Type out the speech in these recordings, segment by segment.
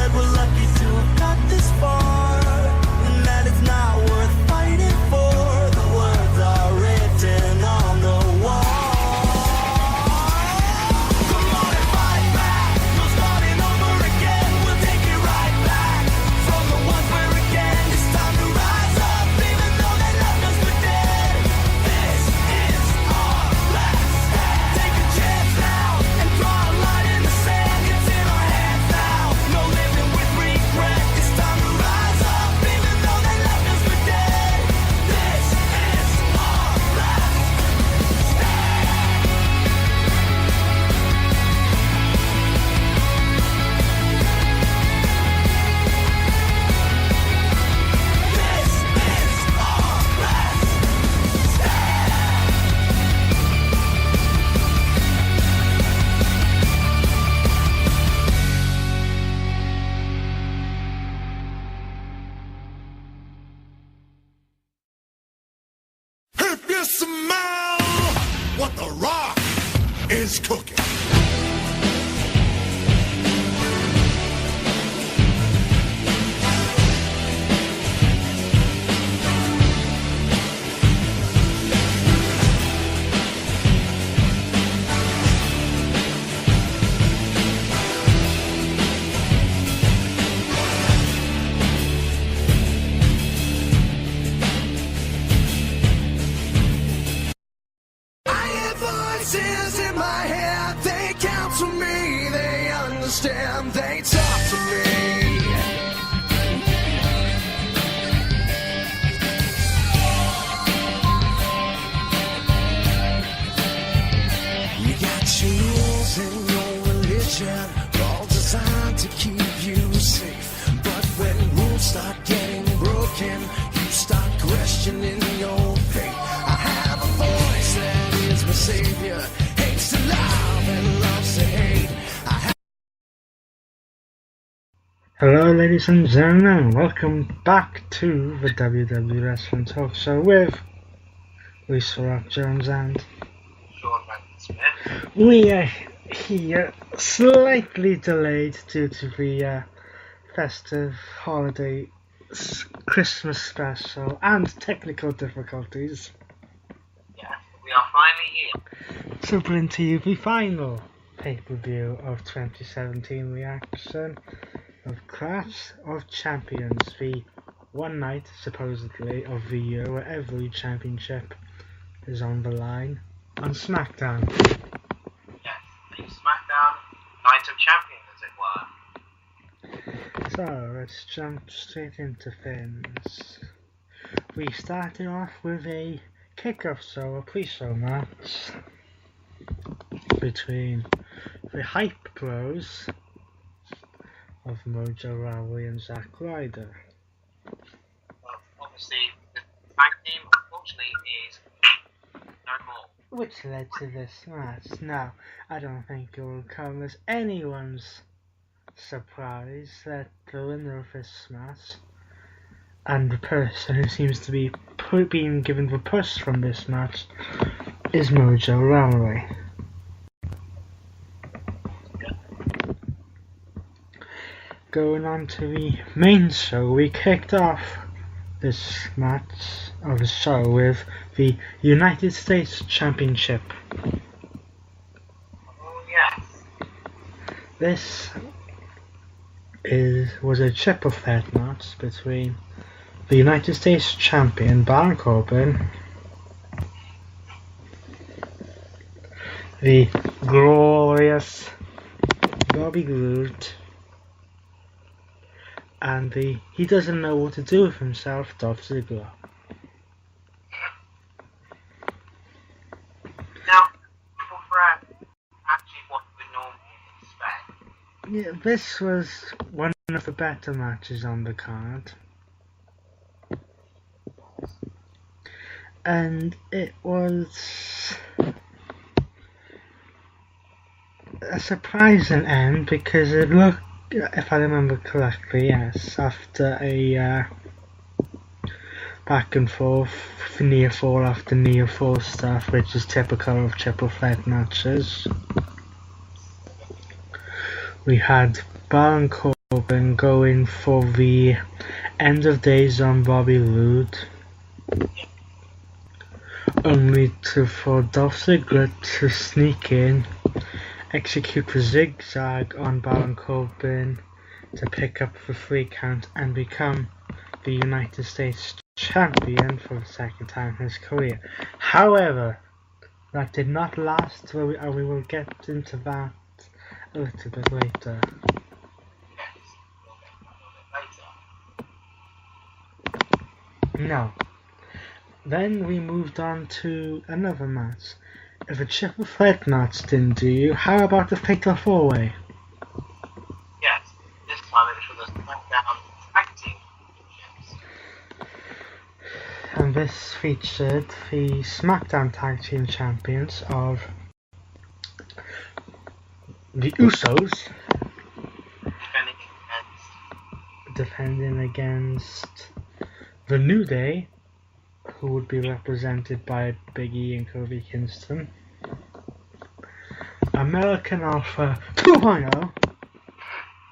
said we're lucky to have got this far, and that it's not worth fighting for. The words are written on the wall. Come on and fight back, no starting over again. We'll take it right back from the ones where again it's time to rise up, even though they left us for dead. This is our last stand. Take a chance now and draw a line in the sand. It's in our hands now, no living with regret. It's time to rise up, even though they left us for dead. This is our last stand. This is our last stand. If you smell what the Rock is cooking. I hear voices in my head, they counsel me, they understand, they talk to me. You got your rules and your religion, all designed to keep you safe. But when rules start getting broken, you start questioning your faith. I have a voice that is my savior, hates to love and loves to hate. Hello ladies and gentlemen, welcome back to the WWE Wrestling Talk Show with Lisa Rock Jones and Sean Manton Smith. we are here slightly delayed due to the festive holiday Christmas special and technical difficulties. Yes, we are finally here. So bring to you the final pay-per-view of 2017 reaction of Clash of Champions, the one night supposedly of the year where every championship is on the line on SmackDown. Yes, the SmackDown Night of Champions, as it were. So let's jump straight into things. We started off with a kickoff show, a pre-show match between the Hype Bros of Mojo Rawley and Zack Ryder. Well, obviously, the tag team, unfortunately, is no more. Which led to this match. Now, I don't think it will come as anyone's surprise that the winner of this match and the person who seems to be being given the push from this match is Mojo Rawley. Going on to the main show, we kicked off this match of the show with the United States Championship. Oh, yes. This was a triple threat match between the United States Champion Baron Corbin, the glorious Bobby Roode, and the he doesn't know what to do with himself, Dolph Ziggler. Now, triple threat, actually what we normally expect. Yeah, this was one of the better matches on the card. And it was a surprising end because it looked, if I remember correctly, yes, after a back and forth, near fall after near fall stuff, which is typical of triple threat matches. We had Baron Corbin Corbin going for the end of days on Bobby Roode, only for Dolph Ziggler to sneak in, execute the zigzag on Baron Corbin to pick up the 3 count and become the United States champion for the second time in his career. However, that did not last, and we will get into that a little bit later. Now, then we moved on to another match. If a triple threat match didn't do you, how about the Fatal 4-Way? Yes, this time it was for the SmackDown Tag Team Championships. And this featured the SmackDown Tag Team Champions of the Usos defending against the New Day, who would be represented by Big E and Kofi Kingston, American Alpha 2.0,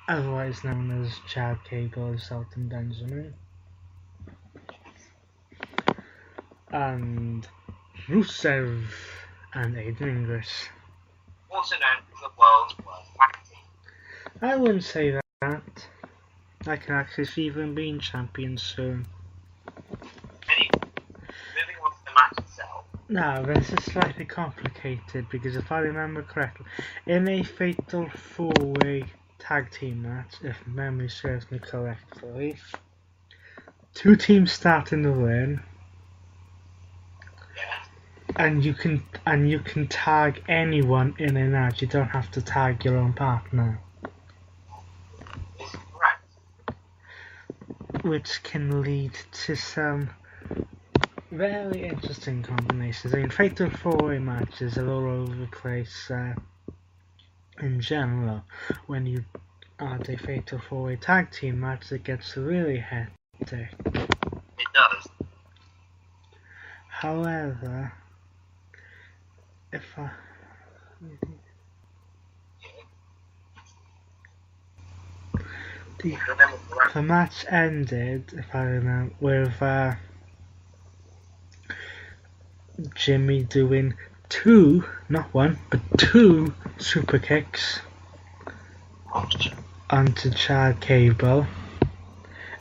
otherwise known as Chad Gable and Shelton Benjamin, and Rusev and Aiden English. Also known as the world's worst tag team. I wouldn't say that. I can actually see them being champions soon. Anyway, moving on to the match itself. Now, this is slightly complicated because if I remember correctly, in a Fatal 4-Way tag team match, if memory serves me correctly, 2 teams start in the ring, and you can tag anyone in and out. You don't have to tag your own partner, This is correct. which can lead to some very interesting combinations. I mean, Fatal 4-Way matches are all over the place in general. When you add a Fatal 4-Way tag team match, it gets really hectic. It does. However, if I... Remember correctly. The match ended, if I remember, with Jimmy doing 2, not 1, but 2 super kicks onto Chad Gable,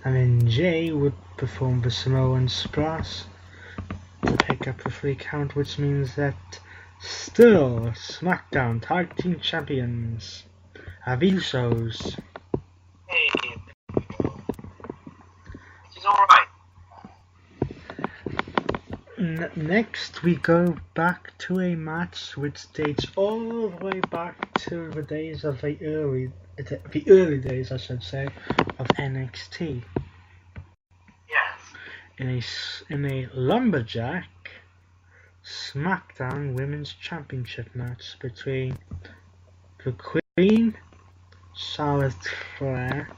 and then Jay would perform the Samoan Splash to pick up the 3 count, which means that still SmackDown Tag Team Champions are the Usos. Hey, she's alright. Next, we go back to a match which dates all the way back to the days of the early days, I should say, of NXT. Yes. In a lumberjack SmackDown Women's Championship match between the Queen, Charlotte Flair,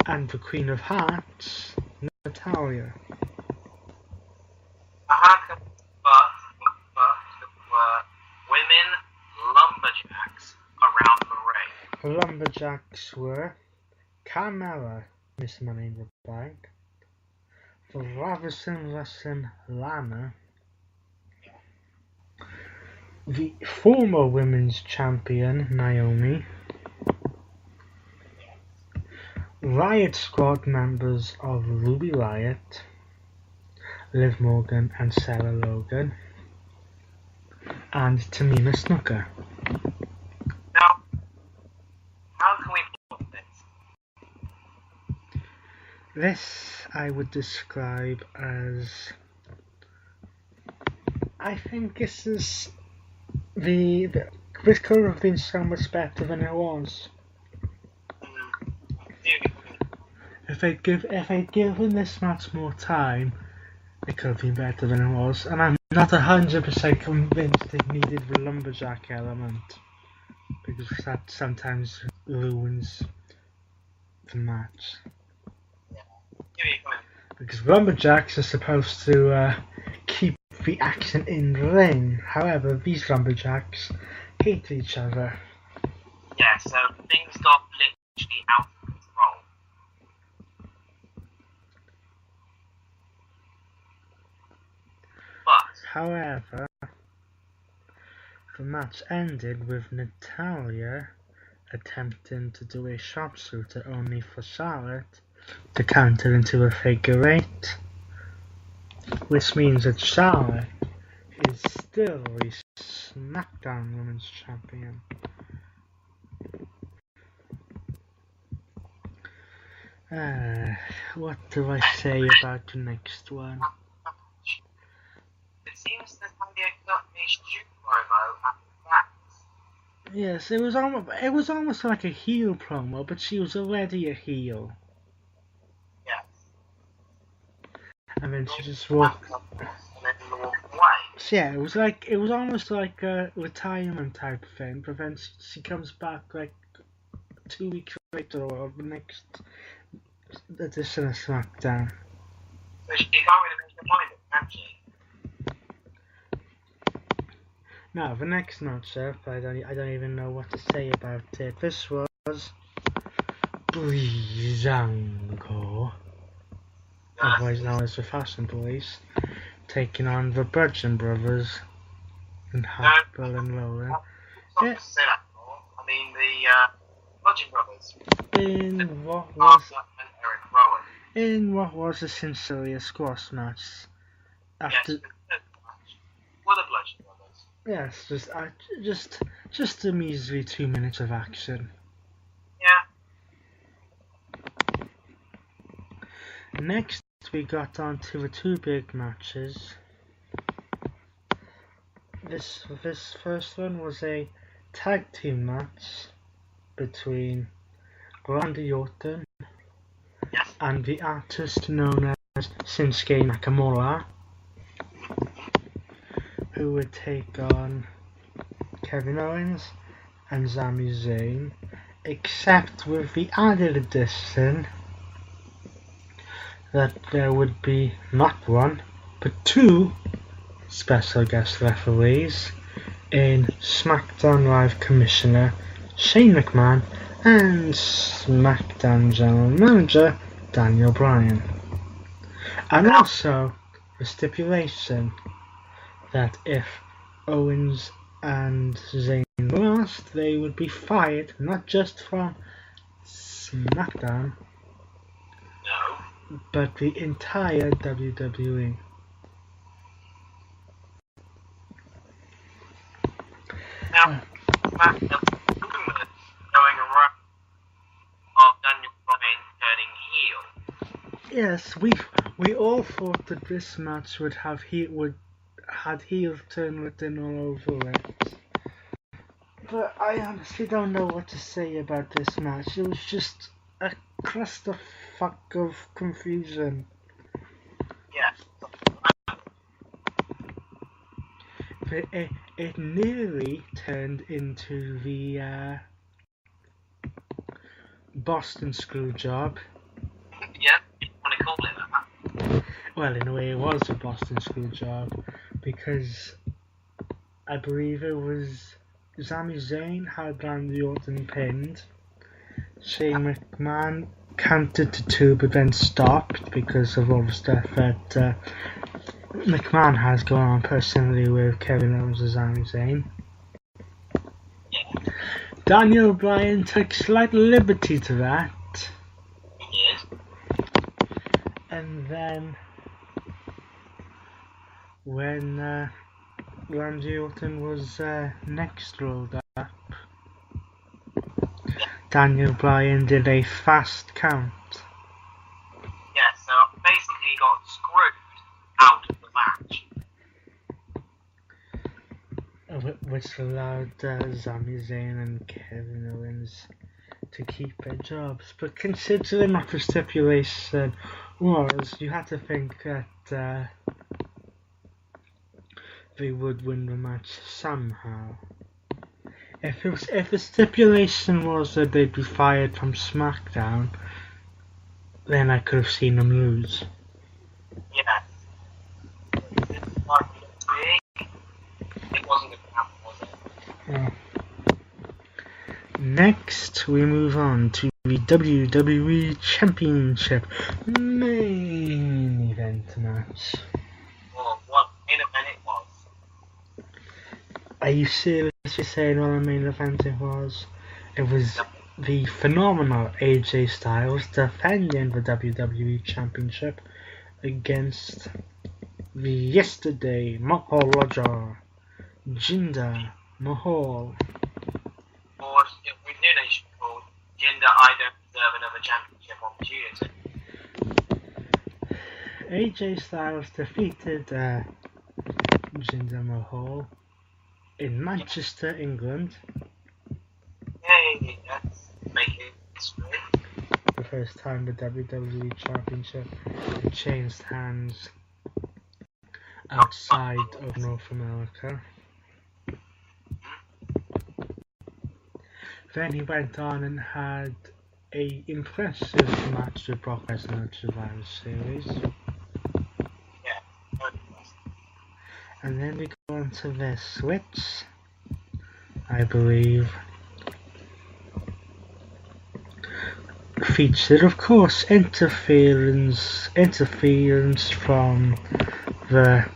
and the Queen of Hearts, Natalya. How can there were women lumberjacks around the ring? The lumberjacks were Carmella, Miss Money in the Bank, the Ravishing Russian Lana, the former women's champion Naomi, Riot Squad members of Ruby Riott, Liv Morgan and Sarah Logan, and Tamina Snuka. Now, how can we put this? This I would describe as, I think this is this could have been so much better than it was. If I'd given this match more time, it could have been better than it was, and I'm not 100% convinced it needed the lumberjack element, because that sometimes ruins the match. Because lumberjacks are supposed to keep the action in the ring. However, these lumberjacks hate each other. Yeah, so things got literally out of control. However, the match ended with Natalya attempting to do a sharpshooter only for Charlotte to counter into a figure eight, which means that Charlotte is still the SmackDown Women's Champion. What do I say about the next one? It seems that Natalya got a shoot promo at the back. Yes, it was almost like a heel promo, but she was already a heel. Yes. And then she just walked. And then walked away. So yeah, it was almost like a retirement type thing. But then she comes back like 2 weeks later or the next edition of SmackDown. So she can't really make her mind up, can she? Now the next matchup, I don't even know what to say about it. This was Breezango, otherwise known as the Fashion Police, taking on the Bludgeon Brothers and Hartwell and Rowan. Not Yeah. to say that more. I mean, the Bludgeon Brothers. In what Arthur and Eric Rowan. was essentially a squash match. Yes, After the third match were the Bludgeon Brothers. yes, just a measly 2 minutes of action. Yeah. Next, we got on to the two big matches. This first one was a tag team match between Randy Orton Yes. and the artist known as Shinsuke Nakamura, who would take on Kevin Owens and Sami Zayn, except with the added addition that there would be not one, but two special guest referees in SmackDown Live Commissioner Shane McMahon and SmackDown General Manager Daniel Bryan. And also the stipulation that if Owens and Zayn lost, they would be fired not just from SmackDown, No. but the entire WWE. Now, that the rumors going around of Daniel Bryan turning heel. Yes, we all thought that this match would have had heel turn written all over it. But I honestly don't know what to say about this match. It was just a clusterfuck of confusion. Yes. It nearly turned into the Boston Screwjob. Yeah, you want to call it that. Well, in a way, it was a Boston Screwjob because I believe it was Sami Zayn had Randy Orton pinned. Shane McMahon counted to 2 but then stopped because of all the stuff that McMahon has going on personally with Kevin Owens and Sami Zayn. Yeah, Daniel Bryan took slight liberty to that, he is. and then when Randy Orton was next rolled up, Daniel Bryan did a fast count. Yeah, so basically he got screwed out of the match. Which allowed Sami Zayn and Kevin Owens to keep their jobs. But considering what the stipulation was, you had to think that they would win the match somehow. If the stipulation was that they'd be fired from SmackDown, then I could have seen them lose. Yeah. It's like big. It wasn't going to happen, was it? Yeah. Next, we move on to the WWE Championship main event match. Well, what in a minute was. Are you seriously saying what the main event it was? It was the phenomenal AJ Styles defending the WWE Championship against the yesterday Mahal Raja, Jinder Mahal. Or if we knew they should call Jinder, I don't deserve another championship opportunity. AJ Styles defeated Jinder Mahal in Manchester, England. Hey, that's making history. The first time the WWE Championship changed hands outside of North America. Then he went on and had a impressive match with Brock Lesnar at Survivor Series. Yeah. And then we go on to this, which I believe featured, of course, interference from the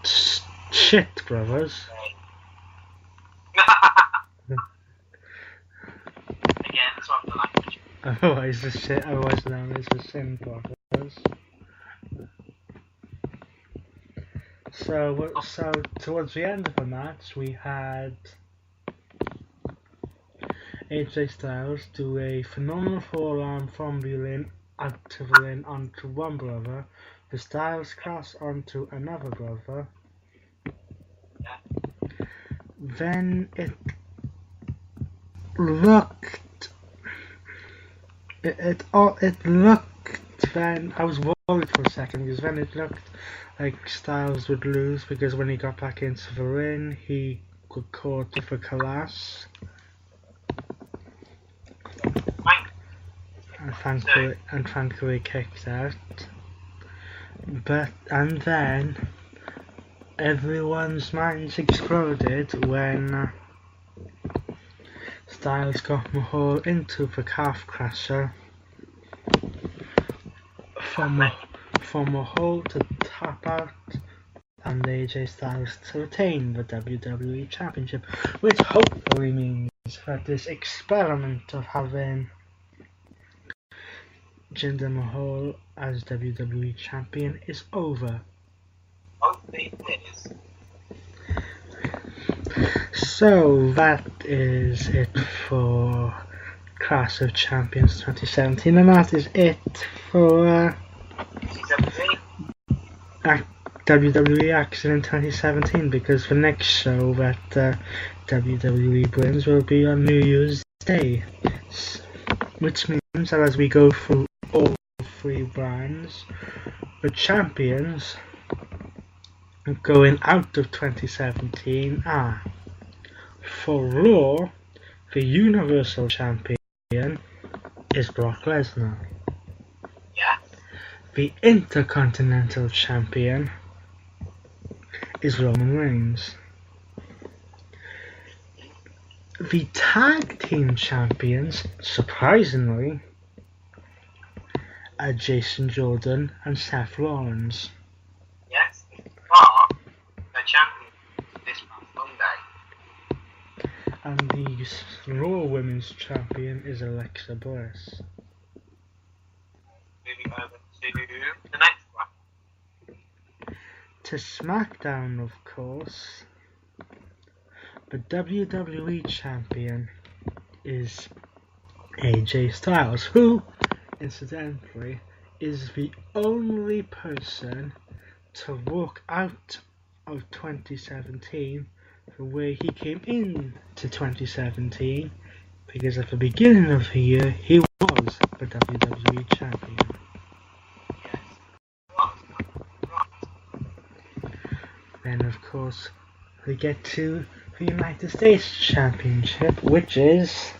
Shit Brothers. Again, that's what the language. otherwise known as the Sin Brothers. So towards the end of the match, we had AJ Styles do a phenomenal forearm from the ring out to the ring onto one brother. The Styles cross onto another brother. Then it looked. It looked. Then I was worried for a second because then it looked like Styles would lose because when he got back into the ring, he got caught with a collapse. And thankfully kicked out. And then everyone's minds exploded when Styles got Mahal into the calf crusher from Mahal to tap out and AJ Styles to retain the WWE Championship, which hopefully means that this experiment of having Jinder Mahal as WWE Champion is over. Hopefully it is. So that is it for Clash of Champions 2017, and that is it for WWE Action in 2017, because the next show that WWE brings will be on New Year's Day, which means that as we go through all three brands, the champions going out of 2017 are: for Raw, the Universal Champion is Brock Lesnar. Yeah. The Intercontinental Champion is Roman Reigns. The Tag Team Champions, surprisingly, are Jason Jordan and Seth Rollins. Yes. Are the champion this Monday. And the Raw Women's Champion is Alexa Bliss. Moving over to the next one. To SmackDown, of course, the WWE Champion is AJ Styles, who, incidentally, is the only person to walk out of 2017 the way he came in to 2017, because at the beginning of the year he was the WWE Champion. Then of course we get to the United States Championship, which is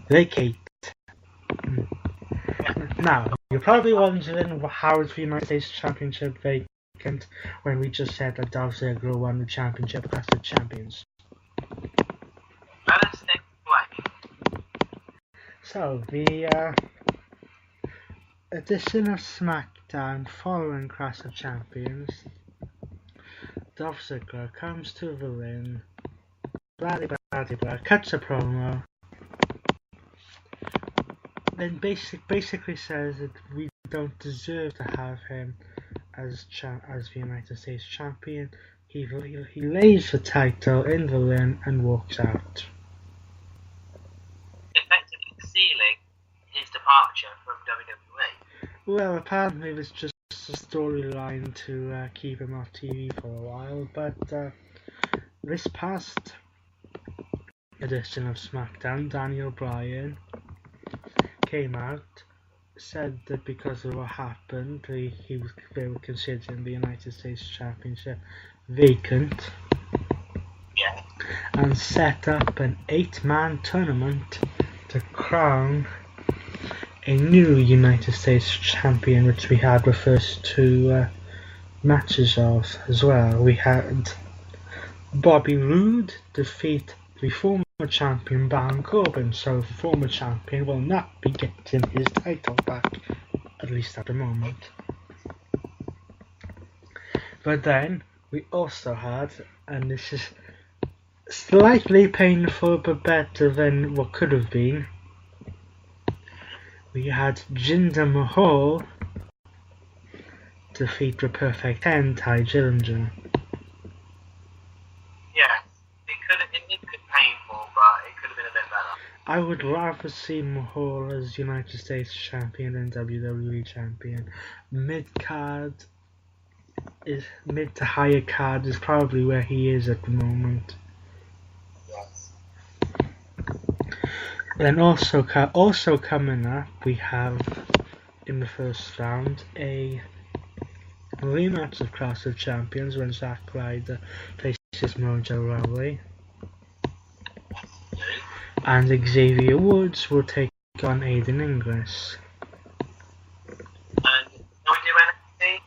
vacant. Now, you're probably wondering how is the United States Championship vacant when we just said that Dolph Ziggler won the championship as the champions. Let us explain. So, the edition of SmackDown following Clash of Champions Dolph Ziggler comes to the ring, blah, cuts a promo, then basically says that we don't deserve to have him as the United States champion. He lays the title in the ring and walks out. Effectively sealing his departure from WWE. Well, apparently it was just a storyline to keep him off TV for a while, but this past edition of SmackDown, Daniel Bryan came out, said that because of what happened, they were considering the United States Championship vacant, Yeah. and set up an 8-man tournament to crown a new United States champion, which we had the first 2 matches of as well. We had Bobby Roode defeat the former champion Baron Corbin, so the former champion will not be getting his title back, at least at the moment. But then we also had, and this is slightly painful but better than what could have been, we had Jinder Mahal defeat the Perfect 10, Ty Dillinger. Yes. It could be painful, but it could have been a bit better. I would rather see Mahal as United States champion than WWE champion. Mid to higher card is probably where he is at the moment. Yes. Then also coming up, we have in the first round a rematch of Clash of Champions when Zack Ryder faces Mojo Rawley, and Xavier Woods will take on Aiden Inglis. And can we do NXT?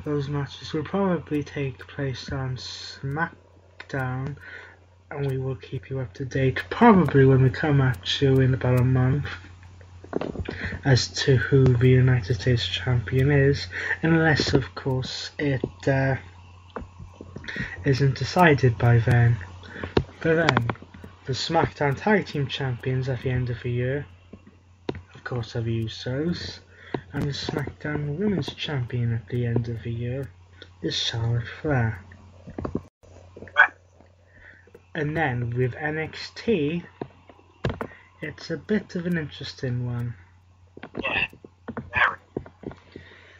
Those matches will probably take place on SmackDown, and we will keep you up to date probably when we come at you in about a month as to who the United States champion is, unless of course it isn't decided by then. But then, the SmackDown Tag Team Champions at the end of the year, of course, are the Usos, and the SmackDown Women's Champion at the end of the year is Charlotte Flair. And then with NXT, it's a bit of an interesting one. Yeah. Very.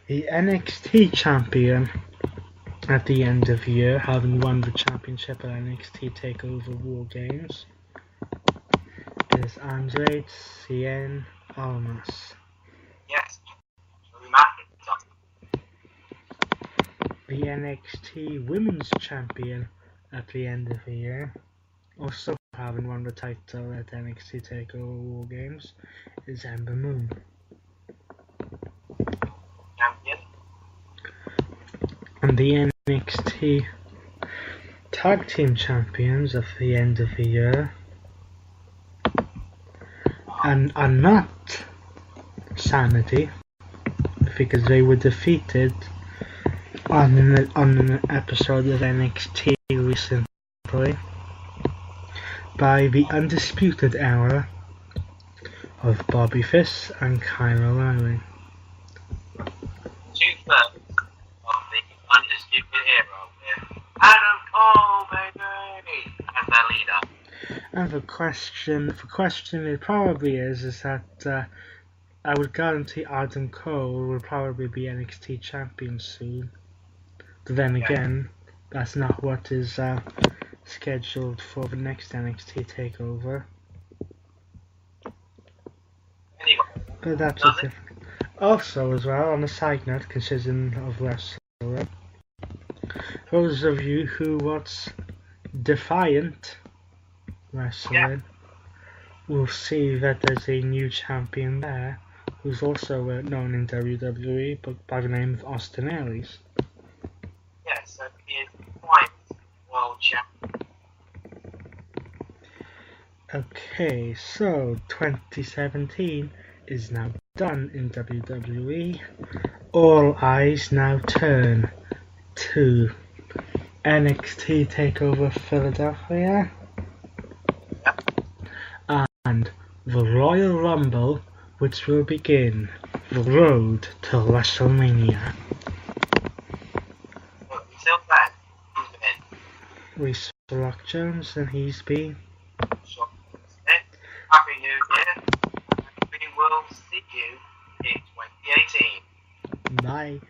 The NXT champion at the end of the year, having won the championship at NXT TakeOver War Games, is Andre Cien Almas. Yes. Drew McIntyre. The NXT Women's Champion at the end of the year, also having won the title at NXT TakeOver War Games, is Ember Moon. Champion. And the NXT Tag Team Champions at the end of the year and are not Sanity, because they were defeated on an episode of NXT recently by the Undisputed Era of Bobby Fish and Kyle O'Reilly. 2/3 of the Undisputed Era with Adam Cole, baby, as their leader. And the question it probably is that I would guarantee Adam Cole will probably be NXT champion soon. But then again, that's not what is scheduled for the next NXT takeover. Anyway, But that's a different. Also, as well, on a side note, considering of wrestling, those of you who watch Defiant Wrestling will see that there's a new champion there who's also known in WWE, but by the name of Austin Aries. yes, so he is quite world champion. Okay, so 2017 is now done in WWE, all eyes now turn to NXT TakeOver Philadelphia and the Royal Rumble, which will begin the road to WrestleMania. But until then, who's been? Reese Rock Jones, and he's been. So, Happy New Year. We will see you in 2018. Bye.